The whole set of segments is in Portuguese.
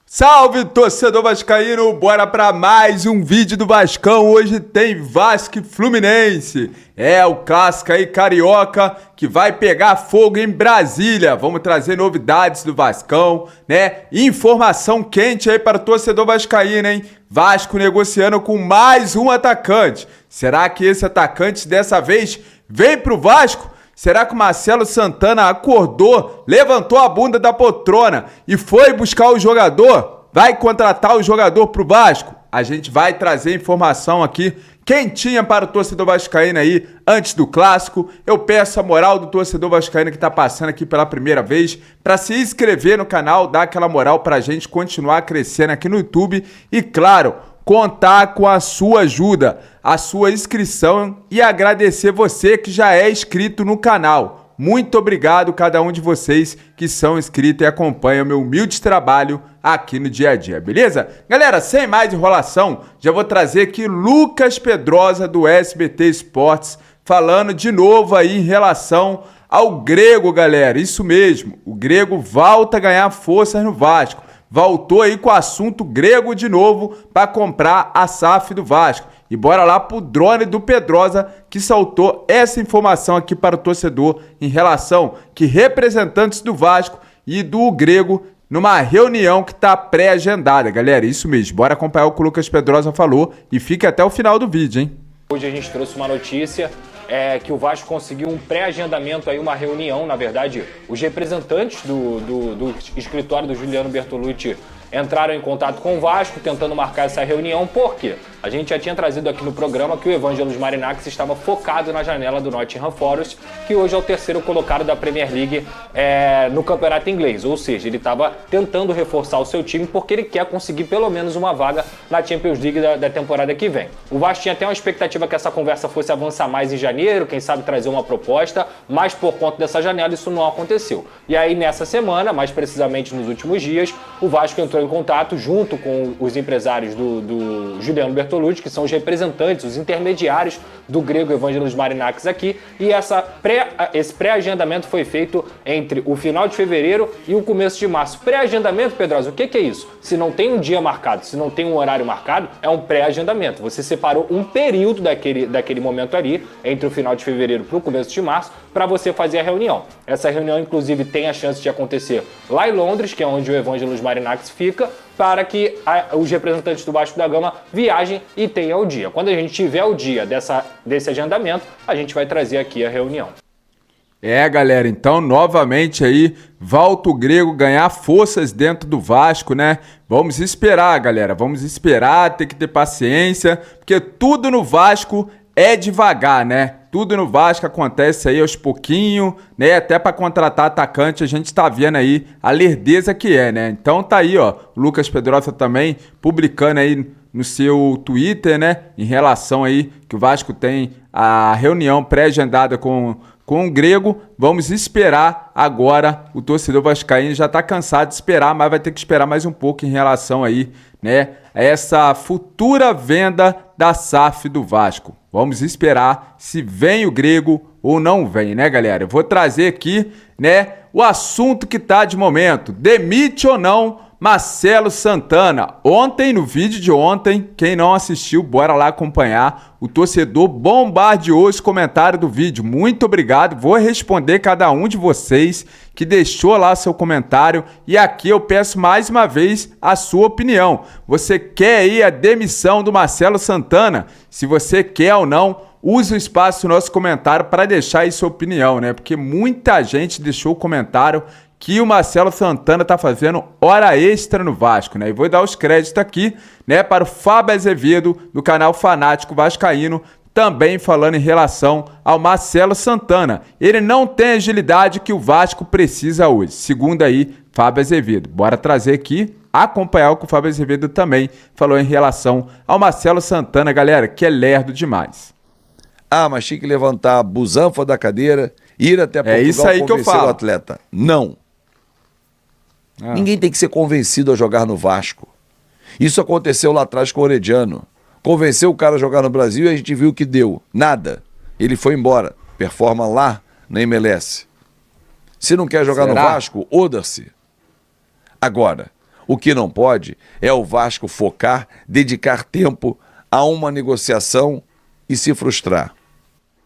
Salve, torcedor vascaíno! Bora para mais um vídeo do Vascão. Hoje tem Vasco e Fluminense. É o clássico aí carioca que vai pegar fogo em Brasília. Vamos trazer novidades do Vascão, né? Informação quente aí para o torcedor vascaíno, hein? Vasco negociando com mais um atacante. Será que esse atacante dessa vez vem pro Vasco? Será que o Marcelo Santana acordou, levantou a bunda da poltrona e foi buscar o jogador? Vai contratar o jogador pro Vasco? A gente vai trazer informação aqui quentinha para o torcedor vascaíno aí antes do clássico. Eu peço a moral do torcedor vascaíno que tá passando aqui pela primeira vez para se inscrever no canal, dar aquela moral pra gente continuar crescendo aqui no YouTube e, claro, contar com a sua ajuda, a sua inscrição e agradecer você que já é inscrito no canal. Muito obrigado cada um de vocês que são inscritos e acompanham meu humilde trabalho aqui no dia a dia, beleza? Galera, sem mais enrolação, já vou trazer aqui Lucas Pedrosa do SBT Esportes falando de novo aí em relação ao Grego, galera. Isso mesmo, o Grego volta a ganhar forças no Vasco. Voltou aí com o assunto Grego de novo para comprar a SAF do Vasco. E bora lá pro drone do Pedrosa que soltou essa informação aqui para o torcedor em relação que representantes do Vasco e do Grego numa reunião que tá pré-agendada, galera. Isso mesmo, bora acompanhar o que o Lucas Pedrosa falou e fique até o final do vídeo, hein? Hoje a gente trouxe uma notícia que o Vasco conseguiu um pré-agendamento, aí uma reunião, na verdade, os representantes do escritório do Juliano Bertolucci entraram em contato com o Vasco, tentando marcar essa reunião. Por quê? A gente já tinha trazido aqui no programa que o Evangelos Marinakis estava focado na janela do Nottingham Forest, que hoje é o terceiro colocado da Premier League no campeonato inglês. Ou seja, ele estava tentando reforçar o seu time porque ele quer conseguir pelo menos uma vaga na Champions League da temporada que vem. O Vasco tinha até uma expectativa que essa conversa fosse avançar mais em janeiro, quem sabe trazer uma proposta, mas por conta dessa janela isso não aconteceu. E aí nessa semana, mais precisamente nos últimos dias, o Vasco entrou em contato junto com os empresários do Juliano Bertolucci, que são os representantes, os intermediários do Grego Evangelos Marinakis aqui, e esse pré-agendamento foi feito entre o final de fevereiro e o começo de março. Pré-agendamento, Pedrosa, o que é isso? Se não tem um dia marcado, se não tem um horário marcado, é um pré-agendamento. Você separou um período daquele momento ali, entre o final de fevereiro para o começo de março, para você fazer a reunião. Essa reunião, inclusive, tem a chance de acontecer lá em Londres, que é onde o Evangelos Marinakis fica, para que os representantes do Vasco da Gama viajem e tenham o dia. Quando a gente tiver o dia desse agendamento, a gente vai trazer aqui a reunião. Galera, então, novamente aí, volta o Grego ganhar forças dentro do Vasco, né? Vamos esperar, galera, vamos esperar, tem que ter paciência, porque tudo no Vasco é devagar, né? Tudo no Vasco acontece aí aos pouquinhos, né? Até para contratar atacante a gente tá vendo aí a lerdeza que é, né? Então tá aí, ó, o Lucas Pedrosa também publicando aí no seu Twitter, né? Em relação aí que o Vasco tem a reunião pré-agendada com o Grego. Vamos esperar agora. O torcedor vascaíno já tá cansado de esperar, mas vai ter que esperar mais um pouco em relação aí, né? A essa futura venda da SAF do Vasco. Vamos esperar se vem o Grego ou não vem, né, galera? Eu vou trazer aqui, né, o assunto que tá de momento. Demite ou não Marcelo Santana? Ontem, no vídeo de ontem, quem não assistiu, bora lá acompanhar. O torcedor bombardeou os comentários do vídeo. Muito obrigado. Vou responder cada um de vocês que deixou lá seu comentário. E aqui eu peço mais uma vez a sua opinião. Você quer aí a demissão do Marcelo Santana? Se você quer ou não, use o espaço no nosso comentário para deixar aí sua opinião, né? Porque muita gente deixou o comentário que o Marcelo Santana tá fazendo hora extra no Vasco, né? E vou dar os créditos aqui, né, para o Fábio Azevedo, do canal Fanático Vascaíno, também falando em relação ao Marcelo Santana. Ele não tem a agilidade que o Vasco precisa hoje, segundo aí Fábio Azevedo. Bora trazer aqui, acompanhar o que o Fábio Azevedo também falou em relação ao Marcelo Santana, galera, que é lerdo demais. Mas tinha que levantar a busanfa da cadeira, ir até Portugal isso aí que eu falo. O atleta. Não. Ninguém tem que ser convencido a jogar no Vasco. Isso aconteceu lá atrás com o Orediano. Convenceu o cara a jogar no Brasil e a gente viu o que deu. Nada. Ele foi embora. Performa lá na MLS. Se não quer jogar no Vasco, oda-se. Agora, o que não pode é o Vasco focar, dedicar tempo a uma negociação e se frustrar.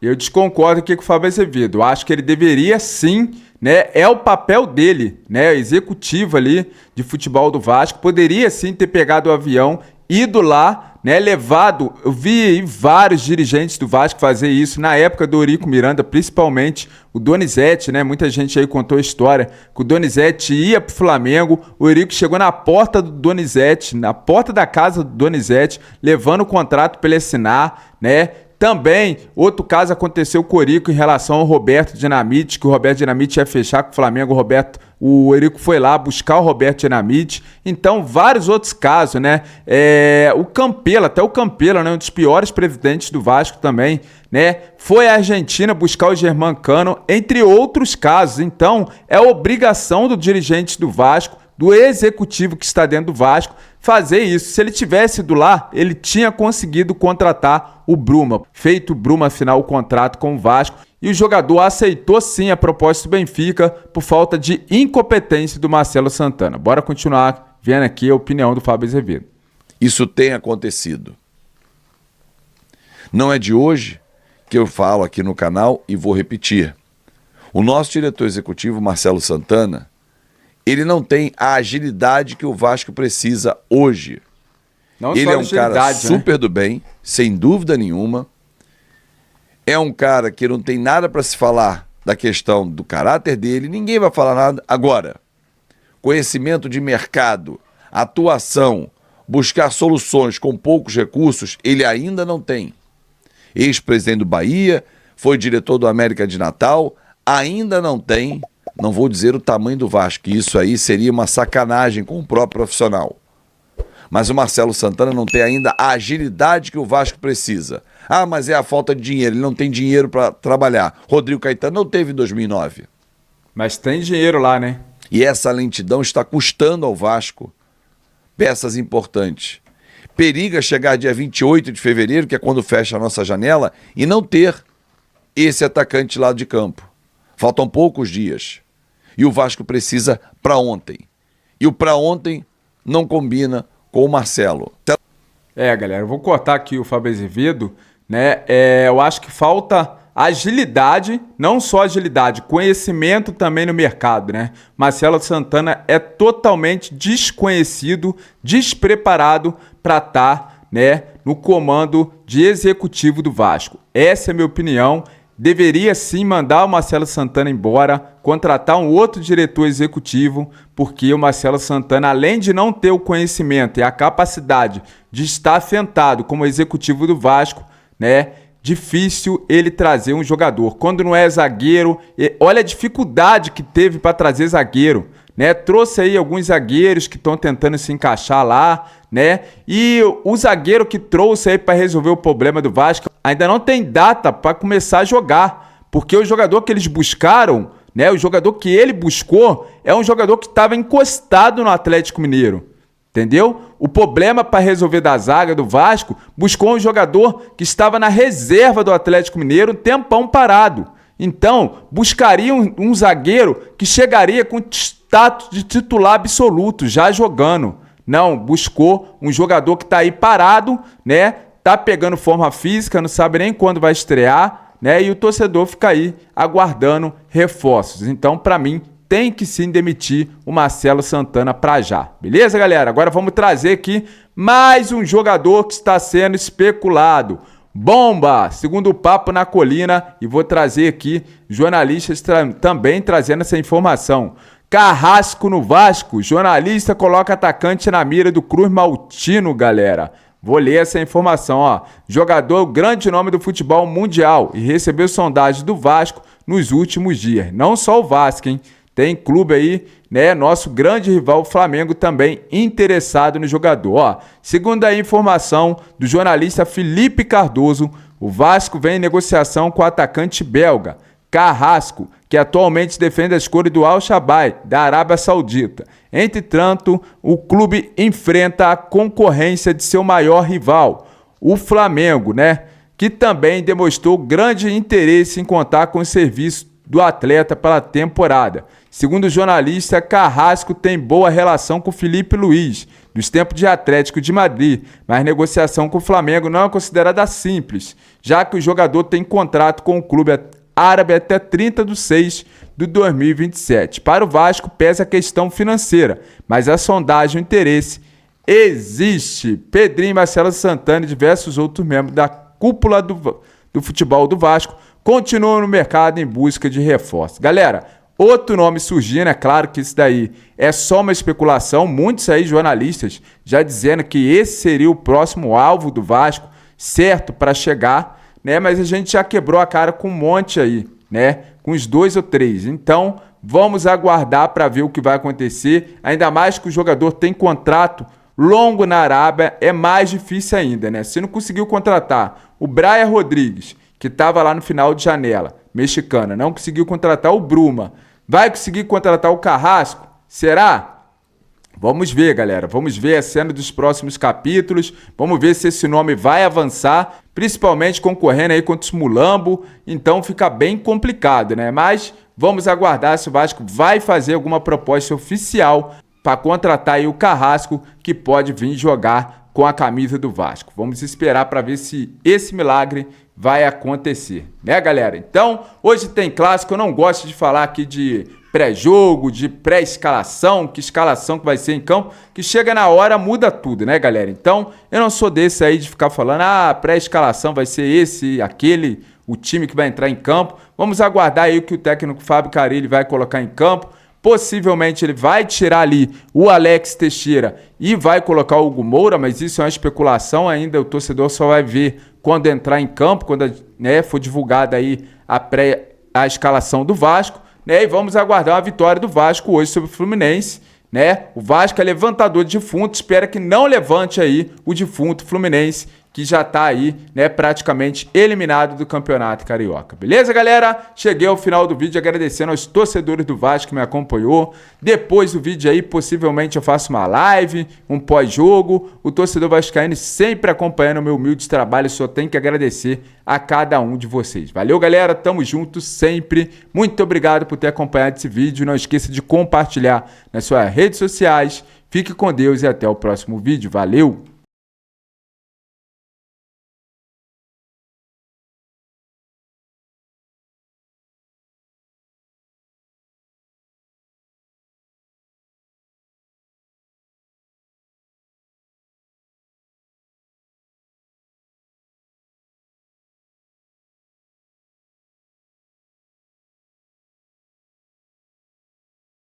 Eu desconcordo aqui com o Fábio Azevedo. Eu acho que ele deveria sim, né? É o papel dele, né? Executivo ali de futebol do Vasco. Poderia sim ter pegado o avião, ido lá, né? Levado. Eu vi vários dirigentes do Vasco fazer isso na época do Eurico Miranda, principalmente o Donizete, né? Muita gente aí contou a história que o Donizete ia pro Flamengo. O Eurico chegou na porta do Donizete, na porta da casa do Donizete, levando o contrato para ele assinar, né? Também, outro caso aconteceu com o Eurico em relação ao Roberto Dinamite, que o Roberto Dinamite ia fechar com o Flamengo, o Eurico foi lá buscar o Roberto Dinamite. Então, vários outros casos, né? O Campelo, até o Campelo, né? Um dos piores presidentes do Vasco também, né? Foi à Argentina buscar o Germancano, entre outros casos. Então, é obrigação do dirigente do Vasco, do executivo que está dentro do Vasco, fazer isso. Se ele tivesse ido lá, ele tinha conseguido contratar o Bruma, feito o Bruma assinar o contrato com o Vasco, e o jogador aceitou sim a proposta do Benfica por falta de incompetência do Marcelo Santana. Bora continuar vendo aqui a opinião do Fábio Azevedo. Isso tem acontecido. Não é de hoje que eu falo aqui no canal e vou repetir. O nosso diretor executivo, Marcelo Santana, ele não tem a agilidade que o Vasco precisa hoje. Ele é um cara super do bem, sem dúvida nenhuma. É um cara que não tem nada para se falar da questão do caráter dele, ninguém vai falar nada. Agora, conhecimento de mercado, atuação, buscar soluções com poucos recursos, ele ainda não tem. Ex-presidente do Bahia, foi diretor do América de Natal, ainda não tem. Não vou dizer o tamanho do Vasco, que isso aí seria uma sacanagem com o próprio profissional. Mas o Marcelo Santana não tem ainda a agilidade que o Vasco precisa. Ah, mas é a falta de dinheiro, ele não tem dinheiro para trabalhar. Rodrigo Caetano não teve em 2009. Mas tem dinheiro lá, né? E essa lentidão está custando ao Vasco peças importantes. Periga chegar dia 28 de fevereiro, que é quando fecha a nossa janela, e não ter esse atacante lá de campo. Faltam poucos dias. E o Vasco precisa para ontem. E o para ontem não combina com o Marcelo. Galera, eu vou cortar aqui o Fábio Azevedo, né? Eu acho que falta agilidade, não só agilidade, conhecimento também no mercado, né? Marcelo Santana é totalmente desconhecido, despreparado para estar, né, no comando de executivo do Vasco. Essa é a minha opinião. Deveria sim mandar o Marcelo Santana embora, contratar um outro diretor executivo, porque o Marcelo Santana, além de não ter o conhecimento e a capacidade de estar sentado como executivo do Vasco, né, difícil ele trazer um jogador. Quando não é zagueiro, olha a dificuldade que teve para trazer zagueiro, né? Trouxe aí alguns zagueiros que estão tentando se encaixar lá, né? E o zagueiro que trouxe aí para resolver o problema do Vasco ainda não tem data para começar a jogar, porque o jogador que eles buscaram, né? O jogador que ele buscou é um jogador que estava encostado no Atlético Mineiro, entendeu? O problema para resolver da zaga do Vasco, buscou um jogador que estava na reserva do Atlético Mineiro um tempão parado. Então, buscaria um zagueiro que chegaria com status de titular absoluto, já jogando. Não, buscou um jogador que está aí parado, né? Tá pegando forma física, não sabe nem quando vai estrear, né? E o torcedor fica aí aguardando reforços. Então, para mim, tem que sim demitir o Marcelo Santana para já. Beleza, galera? Agora vamos trazer aqui mais um jogador que está sendo especulado. Bomba! Segundo o Papo na Colina, e vou trazer aqui jornalistas também trazendo essa informação. Carrasco no Vasco, jornalista coloca atacante na mira do Cruz Maltino, galera. Vou ler essa informação, ó. Jogador grande nome do futebol mundial e recebeu sondagem do Vasco nos últimos dias. Não só o Vasco, hein? Tem clube aí, né? Nosso grande rival Flamengo também interessado no jogador. Ó, segundo a informação do jornalista Felipe Cardoso, o Vasco vem em negociação com o atacante belga Carrasco, que atualmente defende as cores do Al-Shabaab, da Arábia Saudita. Entretanto, o clube enfrenta a concorrência de seu maior rival, o Flamengo, né? Que também demonstrou grande interesse em contar com o serviço do atleta pela temporada. Segundo o jornalista, Carrasco tem boa relação com Felipe Luiz, dos tempos de Atlético de Madrid, mas a negociação com o Flamengo não é considerada simples, já que o jogador tem contrato com o clube árabe até 30/6 de 2027. Para o Vasco, pesa a questão financeira, mas a sondagem, o interesse existe. Pedrinho, Marcelo Santana e diversos outros membros da cúpula do futebol do Vasco continuam no mercado em busca de reforço. Galera, outro nome surgindo, é claro que isso daí é só uma especulação, muitos aí jornalistas já dizendo que esse seria o próximo alvo do Vasco, certo, para chegar, né? Mas a gente já quebrou a cara com um monte aí, né? Com uns 2 ou 3. Então, vamos aguardar para ver o que vai acontecer, ainda mais que o jogador tem contrato longo na Arábia, é mais difícil ainda, né? Se não conseguiu contratar o Brian Rodrigues, que estava lá no final de janela, mexicana, não conseguiu contratar o Bruma, vai conseguir contratar o Carrasco? Será? Vamos ver, galera. Vamos ver a cena dos próximos capítulos. Vamos ver se esse nome vai avançar, principalmente concorrendo aí contra os Mulambo. Então fica bem complicado, né? Mas vamos aguardar se o Vasco vai fazer alguma proposta oficial para contratar aí o Carrasco, que pode vir jogar com a camisa do Vasco. Vamos esperar para ver se esse milagre vai acontecer, né, galera? Então, hoje tem clássico. Eu não gosto de falar aqui de pré-jogo, de pré-escalação, que escalação que vai ser em campo, que chega na hora, muda tudo, né, galera? Então, eu não sou desse aí de ficar falando, pré-escalação vai ser esse, aquele, o time que vai entrar em campo. Vamos aguardar aí o que o técnico Fábio Carille vai colocar em campo. Possivelmente ele vai tirar ali o Alex Teixeira e vai colocar o Hugo Moura, mas isso é uma especulação ainda, o torcedor só vai ver quando entrar em campo, quando, né, for divulgada aí a escalação do Vasco, né? E vamos aguardar uma vitória do Vasco hoje sobre o Fluminense, né? O Vasco é levantador de defunto, espera que não levante aí o defunto Fluminense, que já tá aí, né, praticamente eliminado do Campeonato Carioca. Beleza, galera? Cheguei ao final do vídeo agradecendo aos torcedores do Vasco que me acompanhou. Depois do vídeo aí, possivelmente eu faço uma live, um pós-jogo. O torcedor vascaíno sempre acompanhando o meu humilde trabalho, só tenho que agradecer a cada um de vocês. Valeu, galera? Tamo junto sempre. Muito obrigado por ter acompanhado esse vídeo. Não esqueça de compartilhar nas suas redes sociais. Fique com Deus e até o próximo vídeo. Valeu!